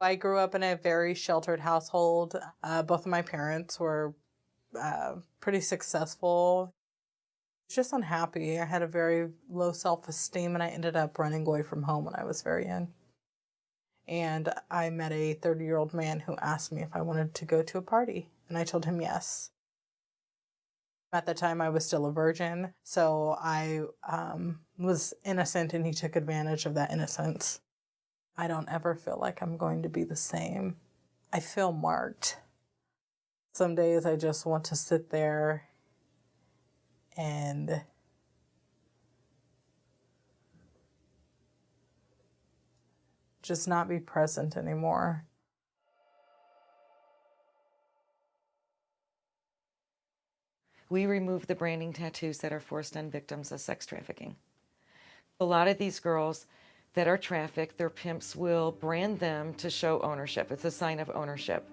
I grew up in a very sheltered household. Both of my parents were pretty successful. Just unhappy. I had a very low self-esteem and I ended up running away from home when I was very young. And I met a 30-year-old man who asked me if I wanted to go to a party, and I told him yes. At the time, I was still a virgin, so I was innocent and he took advantage of that innocence. I don't ever feel like I'm going to be the same. I feel marked. Some days I just want to sit there and just not be present anymore. We remove the branding tattoos that are forced on victims of sex trafficking. A lot of these girls that are trafficked, their pimps will brand them to show ownership. It's a sign of ownership.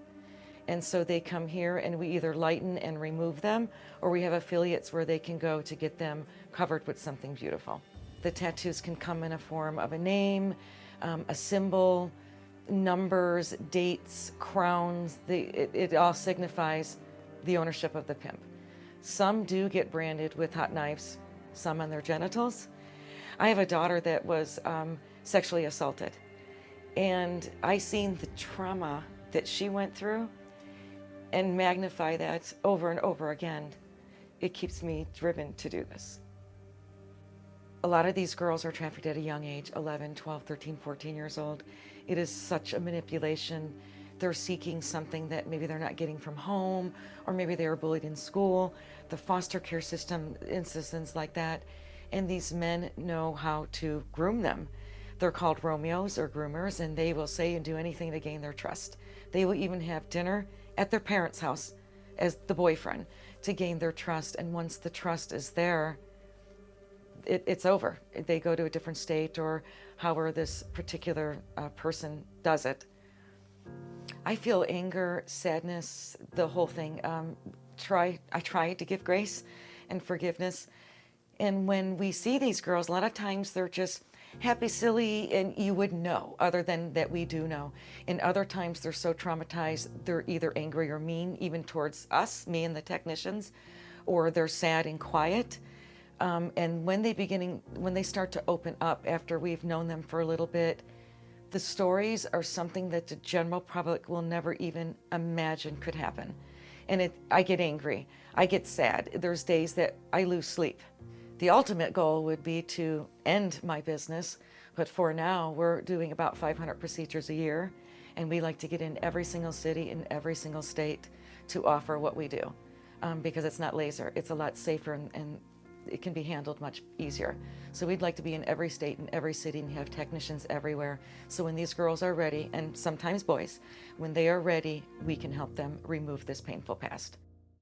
And so they come here and we either lighten and remove them, or we have affiliates where they can go to get them covered with something beautiful. The tattoos can come in a form of a name, a symbol, numbers, dates, crowns. It all signifies the ownership of the pimp. Some do get branded with hot knives, some on their genitals. I have a daughter that was sexually assaulted, and I seen the trauma that she went through and magnify that over and over again. It keeps me driven to do this. A lot of these girls are trafficked at a young age, 11, 12, 13, 14 years old. It is such a manipulation. They're seeking something that maybe they're not getting from home, or maybe they were bullied in school, the foster care system, instances like that. And these men know how to groom them. They're called Romeos or groomers, and they will say and do anything to gain their trust. They will even have dinner at their parents' house as the boyfriend to gain their trust. And once the trust is there, it's over. They go to a different state, or however this particular person does it. I feel anger, sadness, the whole thing. I try to give grace and forgiveness. And when we see these girls, a lot of times they're just happy, silly, and you wouldn't know, other than that we do know. And other times they're so traumatized, they're either angry or mean, even towards us, me and the technicians, or they're sad and quiet. And when they start to open up after we've known them for a little bit, the stories are something that the general public will never even imagine could happen. And I get angry, I get sad. There's days that I lose sleep. The ultimate goal would be to end my business, but for now, we're doing about 500 procedures a year, and we like to get in every single city in every single state to offer what we do, because it's not laser. It's a lot safer and it can be handled much easier. So we'd like to be in every state and every city and have technicians everywhere. So when these girls are ready, and sometimes boys, when they are ready, we can help them remove this painful past.